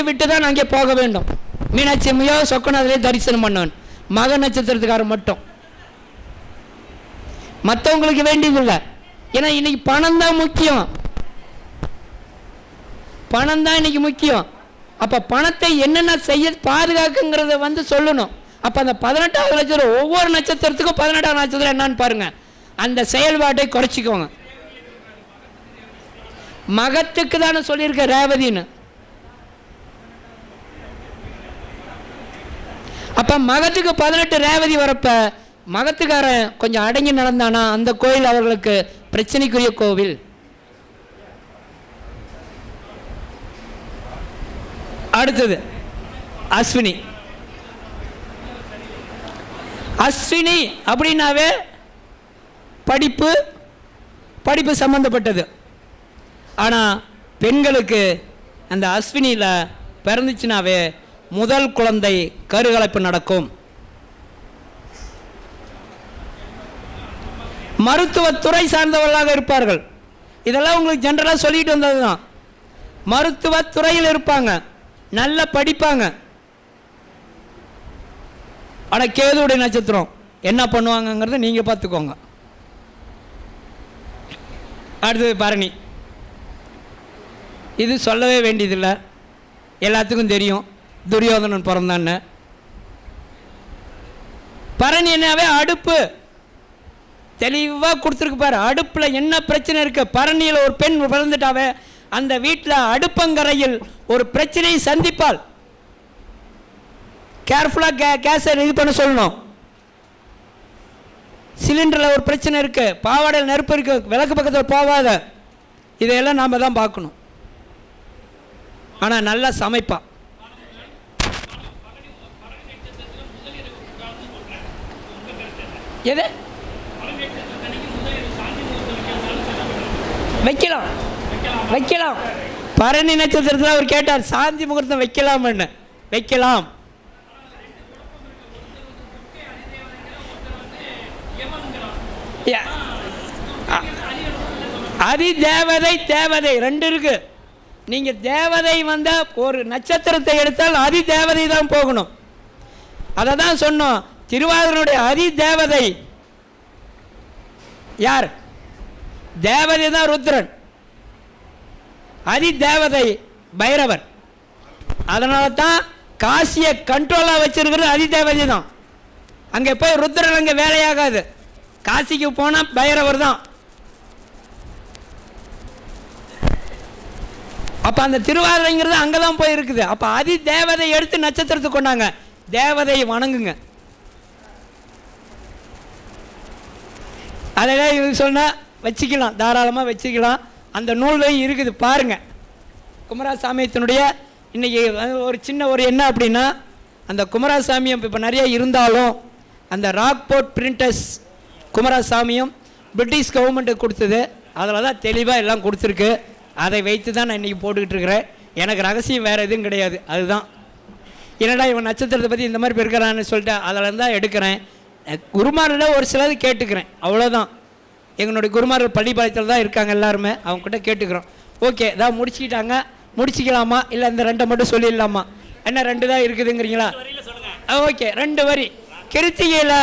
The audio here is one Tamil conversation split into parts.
விட்டு தான் அங்கே போக வேண்டும். மீனாட்சி அம்மையோ சொக்கநாதரே தரிசனம் பண்ணவன், மக நட்சத்திரத்துக்காரன் மட்டும், மற்றவங்களுக்கு வேண்டியதில்லை. ஏன்னா இன்னைக்கு பணம் தான் முக்கியம், பணம் தான் இன்னைக்கு முக்கியம். அப்போ பணத்தை என்னென்ன செய்ய பாதுகாக்குங்கிறத சொல்லணும். அப்போ அந்த 18வது நட்சத்திரம், ஒவ்வொரு நட்சத்திரத்துக்கும் 18வது நட்சத்திரம் என்னன்னு பாருங்க, அந்த செயல்பாட்டை குறைச்சிக்கோங்க. மகத்துக்கு தானே சொல்லியிருக்க ரேவதின்னு. அப்போ மகத்துக்கு 18 ரேவதி வரப்ப மகத்துக்காரன் கொஞ்சம் அடங்கி நடந்தானா அந்த கோயில் அவர்களுக்கு பிரச்சனைக்குரிய கோவில். அடுத்தது அஸ்வினி. அஸ்வினி அப்படின்னாவே படிப்பு படிப்பு சம்பந்தப்பட்டது. ஆனால் பெண்களுக்கு அந்த அஸ்வினியில் பிறந்துச்சுனாவே முதல் குழந்தை கருகலைப்பு நடக்கும். மருத்துவத்துறை சார்ந்தவர்களாக இருப்பார்கள். இதெல்லாம் உங்களுக்கு ஜென்ரலாக சொல்லிட்டு வந்தது தான். மருத்துவத்துறையில் இருப்பாங்க, நல்லா படிப்பாங்க. ஆனால் கேதுவுடைய நட்சத்திரம் என்ன பண்ணுவாங்கங்கிறத நீங்கள் பார்த்துக்கோங்க. அடுத்தது பரணி. இது சொல்லவே வேண்டியதில்லை, எல்லாத்துக்கும் தெரியும், துரியோதனன் பிறந்தான்னு. பரணி என்னவே அடுப்பு தெளிவாக கொடுத்துருக்கு பாரு. அடுப்பில் என்ன பிரச்சனை இருக்குது, பரணியில் ஒரு பெண் பிறந்துட்டாவே அந்த வீட்டில் அடுப்பங்கரையில் ஒரு பிரச்சனையை சந்திப்பாள். கேர்ஃபுல்லாக கேஸை இது பண்ண சொல்லணும். சிலிண்டரில் ஒரு பிரச்சனை இருக்குது, பாவாடையில் நெருப்பு இருக்குது, விளக்கு பக்கத்தில் போகாத, இதையெல்லாம் நாம் தான் பார்க்கணும். ஆனால் நல்லா சமைப்பான். எது வைக்கலாம் வைக்கலாம். பரணி நட்சத்திரத்தில் அவர் கேட்டார், சாந்தி முகூர்த்தம் வைக்கலாம்னு. வைக்கலாம். அதி தேவதை தேவதை ரெண்டு இருக்கு. நீங்க தேவதை வந்த ஒரு நட்சத்திரத்தை எடுத்தால் அதி தேவதை தான் போகணும். அதை தான் சொன்னோம். திருவாதிரையுடைய அதி தேவதை யார்? தேவதை தான் ருத்ரன், அதி தேவதை பைரவர். அதனால தான் காசியை கண்ட்ரோலாக வச்சிருக்கிறது அதி தேவதை தான். அங்கே போய் ருத்ரன் அங்கே வேலையாகாது. காசிக்கு போனால் பைரவர் தான். அப்போ அந்த திருவாதிரைங்கிறது அங்கே தான் போய் இருக்குது. அப்போ அதி தேவதை எடுத்து நட்சத்திரத்துக்கு கொண்டாங்க. தேவதையை வணங்குங்க. அதெல்லாம் இது சொன்னால் வச்சுக்கலாம், தாராளமாக வச்சுக்கலாம். அந்த நூல்கள் இருக்குது பாருங்கள். குமாரசாமியத்தினுடைய இன்றைக்கி ஒரு சின்ன ஒரு என்ன அப்படின்னா, அந்த குமாரசாமியம் இப்போ நிறைய இருந்தாலும் அந்த ராக்போர்ட் பிரிண்டர்ஸ் குமாரசாமியம் பிரிட்டிஷ் கவர்மெண்ட்டுக்கு கொடுத்தது. அதில் தான் தெளிவாக எல்லாம் கொடுத்துருக்கு. அதை வைத்து தான் நான் இன்றைக்கி போட்டுக்கிட்டு இருக்கிறேன். எனக்கு ரகசியம் வேறு எதுவும் கிடையாது. அதுதான் என்னடா இவன் நட்சத்திரத்தை பற்றி இந்த மாதிரி இருக்கிறான்னு சொல்லிட்டு அதில் தான் எடுக்கிறேன். குருமாரில் ஒரு சிலது கேட்டுக்கிறேன், அவ்வளோதான். எங்களுடைய குருமார்கள் பள்ளிப்பாளையத்தில் தான் இருக்காங்க எல்லாருமே, அவங்ககிட்ட கேட்டுக்கிறோம். ஓகே, தான் முடிச்சுக்கிட்டாங்க, முடிச்சிக்கலாமா இல்லை இந்த ரெண்டை மட்டும் சொல்லிடலாமா? என்ன ரெண்டு தான் இருக்குதுங்கிறீங்களா? ஓகே, 2 வரி. கிருத்திகையில்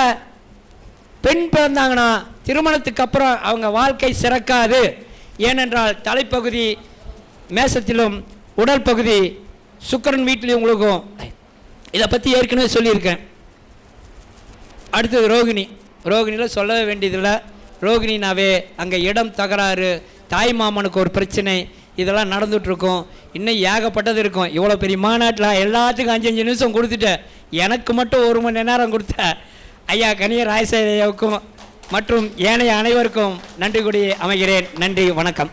பெண் பிறந்தாங்கன்னா திருமணத்துக்கு அப்புறம் அவங்க வாழ்க்கை சிறக்காது. ஏனென்றால் தலைப்பகுதி மேசத்திலும் உடல் பகுதி சுக்கிரன் வீட்டிலையும் உங்களுக்கும் இதை பற்றி ஏற்கனவே சொல்லியிருக்கேன். அடுத்தது ரோகிணி. ரோகிணியில் சொல்லவே வேண்டியதில்லை. ரோகிணினாவே அங்கே இடம் தகராறு, தாய் மாமனுக்கு ஒரு பிரச்சனை, இதெல்லாம் நடந்துகிட்ருக்கும். இன்னும் ஏகப்பட்டது இருக்கும். இவ்வளோ பெரிய மாநாட்டில் எல்லாத்துக்கும் 5-5 நிமிஷம் கொடுத்துட்டு எனக்கு மட்டும் 1 மணி நேரம் கொடுத்த ஐயா கனிய ராயசேயாவுக்கும் மற்றும் ஏனைய அனைவருக்கும் நன்றி கூடி அமைகிறேன். நன்றி, வணக்கம்.